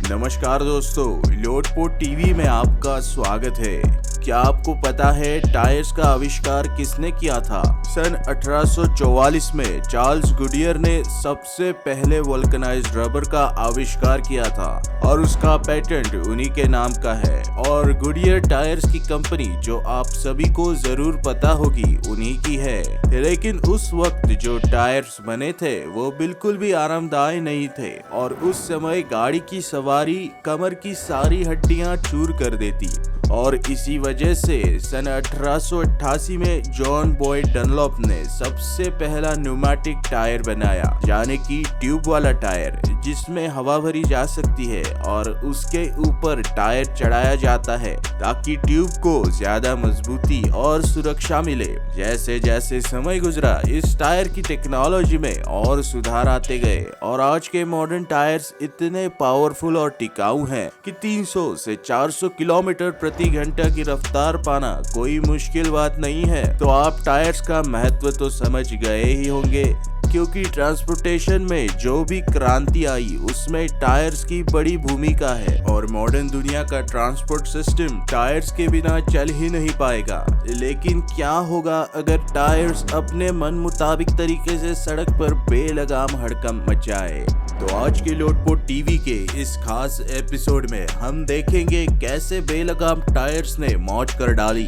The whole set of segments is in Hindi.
नमस्कार दोस्तों, लोटपोट टीवी में आपका स्वागत है। क्या आपको पता है टायर्स का आविष्कार किसने किया था? सन 1844 में चार्ल्स गुडियर ने सबसे पहले वल्कनाइज्ड रबर का आविष्कार किया था और उसका पेटेंट उन्हीं के नाम का है। और गुडियर टायर्स की कंपनी, जो आप सभी को जरूर पता होगी, उन्हीं की है। लेकिन उस वक्त जो टायर्स बने थे वो बिल्कुल भी आरामदायक नहीं थे और उस समय गाड़ी की सवारी कमर की सारी हड्डियां चूर कर देती। और इसी वजह से सन 1888 में जॉन बॉयड डनलॉप ने सबसे पहला न्यूमेटिक टायर बनाया, यानी कि ट्यूब वाला टायर, जिसमें हवा भरी जा सकती है और उसके ऊपर टायर चढ़ाया जाता है ताकि ट्यूब को ज्यादा मजबूती और सुरक्षा मिले। जैसे जैसे समय गुजरा, इस टायर की टेक्नोलॉजी में और सुधार आते गए और आज के मॉडर्न टायर्स इतने पावरफुल और टिकाऊ हैं कि 300 से 400 किलोमीटर प्रति घंटा की रफ्तार पाना कोई मुश्किल बात नहीं है। तो आप टायर्स का महत्व तो समझ गए ही होंगे, क्योंकि ट्रांसपोर्टेशन में जो भी क्रांति आई उसमें टायर्स की बड़ी भूमिका है और मॉडर्न दुनिया का ट्रांसपोर्ट सिस्टम टायर्स के बिना चल ही नहीं पाएगा। लेकिन क्या होगा अगर टायर्स अपने मन मुताबिक तरीके से सड़क पर बेलगाम हड़कंप मचाए? तो आज के लोटपोट टीवी के इस खास एपिसोड में हम देखेंगे कैसे बेलगाम टायर्स ने मौज कर डाली।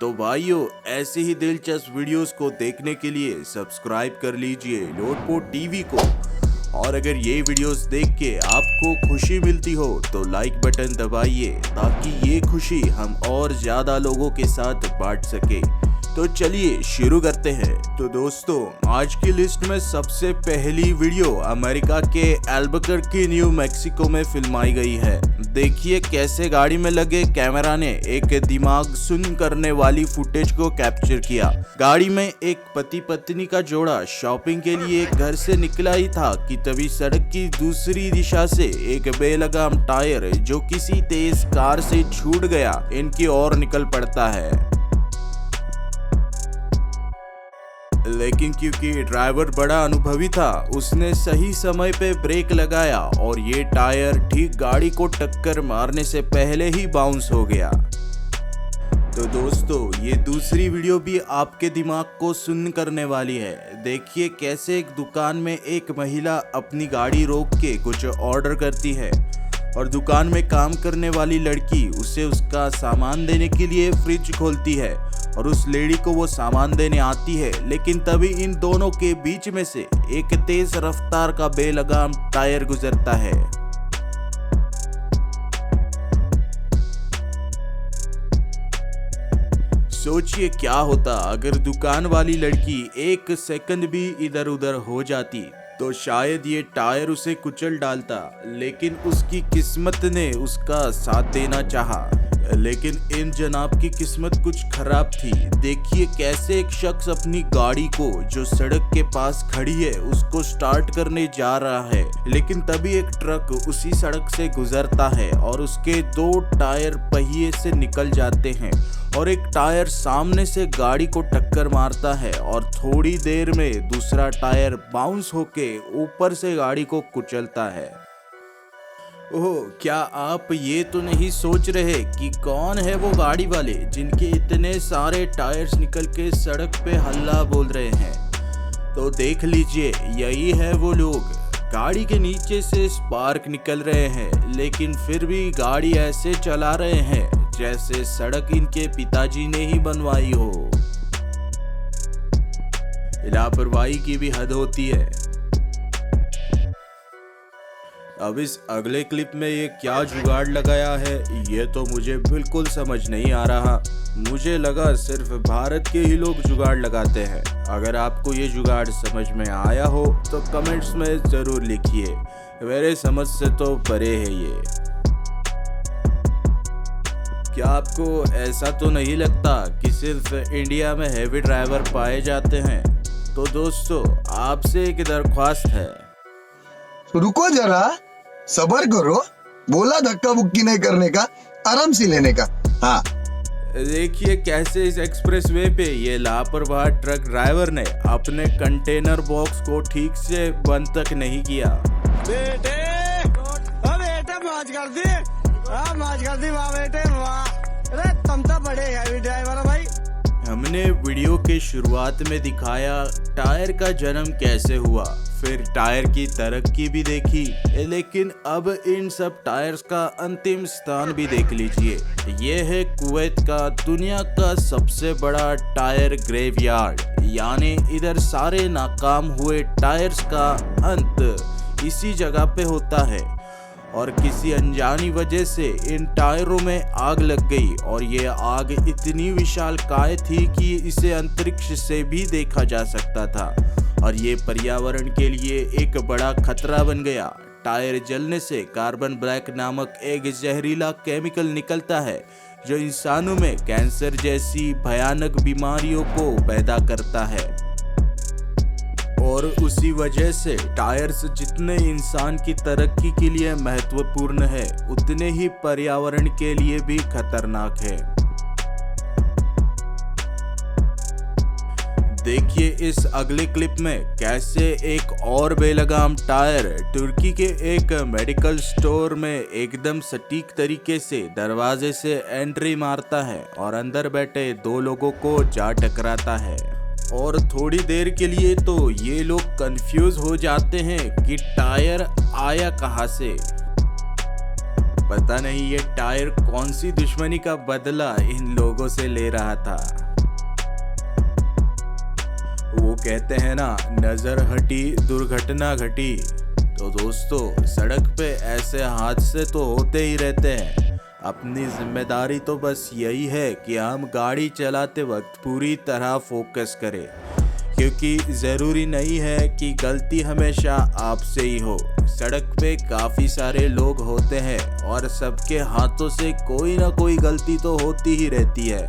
तो भाइयों, ऐसे ही दिलचस्प वीडियोस को देखने के लिए सब्सक्राइब कर लीजिए लोटपोट टीवी को। और अगर ये वीडियोस देख के आपको खुशी मिलती हो तो लाइक बटन दबाइए, ताकि ये खुशी हम और ज्यादा लोगों के साथ बांट सके। तो चलिए शुरू करते हैं। तो दोस्तों, आज की लिस्ट में सबसे पहली वीडियो अमेरिका के अल्बुकर्की, न्यू मैक्सिको में फिल्माई गई है। देखिए कैसे गाड़ी में लगे कैमरा ने एक दिमाग सुन्न करने वाली फुटेज को कैप्चर किया। गाड़ी में एक पति पत्नी का जोड़ा शॉपिंग के लिए घर से निकला ही था कि तभी सड़क की दूसरी दिशा से एक बेलगाम टायर, जो किसी तेज कार से छूट गया, इनकी ओर निकल पड़ता है। लेकिन क्योंकि ड्राइवर बड़ा अनुभवी था, उसने सही समय पे ब्रेक लगाया और ये टायर ठीक गाड़ी को टक्कर मारने से पहले ही बाउंस हो गया। तो दोस्तों, ये दूसरी वीडियो भी आपके दिमाग को सुन्न करने वाली है। देखिए कैसे एक दुकान में एक महिला अपनी गाड़ी रोक के कुछ ऑर्डर करती है और दुकान में काम करने वाली लड़की उसे उसका सामान देने के लिए फ्रिज खोलती है और उस लेडी को वो सामान देने आती है। लेकिन तभी इन दोनों के बीच में से एक तेज रफ्तार का बेलगाम टायर गुजरता है। सोचिए क्या होता अगर दुकान वाली लड़की एक सेकंड भी इधर उधर हो जाती, तो शायद ये टायर उसे कुचल डालता। लेकिन उसकी किस्मत ने उसका साथ देना चाहा। लेकिन इन जनाब की किस्मत कुछ खराब थी। देखिए कैसे एक शख्स अपनी गाड़ी को, जो सड़क के पास खड़ी है, उसको स्टार्ट करने जा रहा है, लेकिन तभी एक ट्रक उसी सड़क से गुजरता है और उसके 2 टायर पहिए से निकल जाते हैं और एक टायर सामने से गाड़ी को टक्कर मारता है और थोड़ी देर में दूसरा टायर बाउंस होके ऊपर से गाड़ी को कुचलता है। ओह, क्या आप ये तो नहीं सोच रहे कि कौन है वो गाड़ी वाले जिनके इतने सारे टायर्स निकल के सड़क पे हल्ला बोल रहे हैं? तो देख लीजिए, यही है वो लोग। गाड़ी के नीचे से स्पार्क निकल रहे हैं, लेकिन फिर भी गाड़ी ऐसे चला रहे हैं जैसे सड़क इनके पिताजी ने ही बनवाई हो। लापरवाही की भी हद होती है। अब इस अगले क्लिप में ये क्या जुगाड़ लगाया है, ये तो मुझे बिल्कुल समझ नहीं आ रहा। मुझे लगा सिर्फ भारत के ही लोग जुगाड़ लगाते हैं। अगर आपको ये जुगाड़ समझ में आया हो तो कमेंट्स में जरूर लिखिए। मेरे समझ से तो परे है ये। क्या आपको ऐसा तो नहीं लगता कि सिर्फ इंडिया में हैवी ड्राइवर पाए जाते हैं? तो दोस्तों, आपसे एक दरख्वास्त है, रुको जरा, सबर करो। बोला धक्का बुक्की नहीं करने का, आराम से लेने का। हाँ, देखिए कैसे इस एक्सप्रेसवे पे ये लापरवाह ट्रक ड्राइवर ने अपने कंटेनर बॉक्स को ठीक से बंद तक नहीं किया। बेटे मौज कर दी, मौज कर दी, वाह बेटे वाह। अरे तुम तो बड़े हैवी ड्राइवर हो भाई। हमने वीडियो के शुरुआत में दिखाया टायर का जन्म कैसे हुआ, फिर टायर की तरक्की भी देखी, लेकिन अब इन सब टायर्स का अंतिम स्थान भी देख लीजिए। ये है कुवैत का दुनिया का सबसे बड़ा टायर ग्रेवयार्ड, यानी इधर सारे नाकाम हुए टायर्स का अंत इसी जगह पे होता है। और किसी अनजानी वजह से इन टायरों में आग लग गई और ये आग इतनी विशालकाय थी कि इसे अंतरिक्ष से भी देखा जा सकता था और ये पर्यावरण के लिए एक बड़ा खतरा बन गया। टायर जलने से कार्बन ब्लैक नामक एक जहरीला केमिकल निकलता है जो इंसानों में कैंसर जैसी भयानक बीमारियों को पैदा करता है। और उसी वजह से टायर्स जितने इंसान की तरक्की के लिए महत्वपूर्ण है, उतने ही पर्यावरण के लिए भी खतरनाक है। देखिए इस अगले क्लिप में कैसे एक और बेलगाम टायर तुर्की के एक मेडिकल स्टोर में एकदम सटीक तरीके से दरवाजे से एंट्री मारता है और अंदर बैठे दो लोगों को जा टकराता है। और थोड़ी देर के लिए तो ये लोग कंफ्यूज हो जाते हैं कि टायर आया कहां से। पता नहीं ये टायर कौन सी दुश्मनी का बदला इन लोगों से ले रहा था। वो कहते हैं ना, नजर हटी दुर्घटना घटी। तो दोस्तों, सड़क पे ऐसे हादसे तो होते ही रहते हैं। अपनी जिम्मेदारी तो बस यही है कि हम गाड़ी चलाते वक्त पूरी तरह फोकस करें, क्योंकि ज़रूरी नहीं है कि गलती हमेशा आपसे ही हो। सड़क पे काफ़ी सारे लोग होते हैं और सबके हाथों से कोई ना कोई गलती तो होती ही रहती है।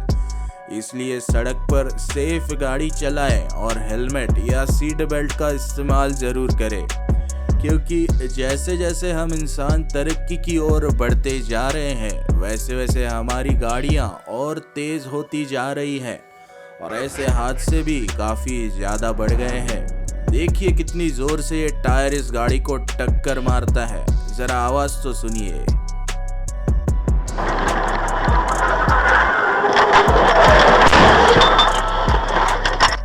इसलिए सड़क पर सेफ गाड़ी चलाएं और हेलमेट या सीट बेल्ट का इस्तेमाल ज़रूर करें, क्योंकि जैसे जैसे हम इंसान तरक्की की ओर बढ़ते जा रहे हैं, वैसे वैसे हमारी गाड़ियां और तेज होती जा रही हैं और ऐसे हादसे भी काफ़ी ज़्यादा बढ़ गए हैं। देखिए कितनी ज़ोर से ये टायर इस गाड़ी को टक्कर मारता है, ज़रा आवाज़ तो सुनिए।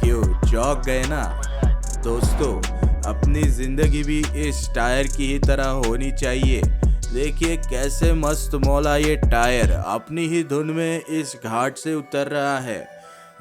क्यों चौंक गए ना दोस्तों? अपनी जिंदगी भी इस टायर की ही तरह होनी चाहिए। देखिए कैसे मस्त मौला ये टायर अपनी ही धुन में इस घाट से उतर रहा है,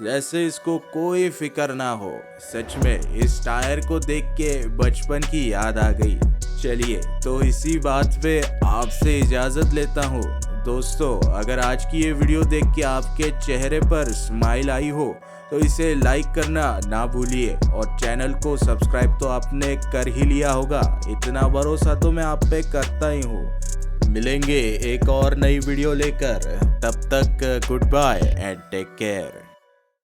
जैसे इसको कोई फिक्र ना हो। सच में इस टायर को देख के बचपन की याद आ गई। चलिए तो इसी बात पे आपसे इजाज़त लेता हूँ दोस्तों। अगर आज की ये वीडियो देख के आपके चेहरे पर स्माइल आई हो तो इसे लाइक करना ना भूलिए और चैनल को सब्सक्राइब तो आपने कर ही लिया होगा। इतना भरोसा तो मैं आप पे करता ही हूँ। मिलेंगे एक और नई वीडियो लेकर, तब तक goodbye and take care.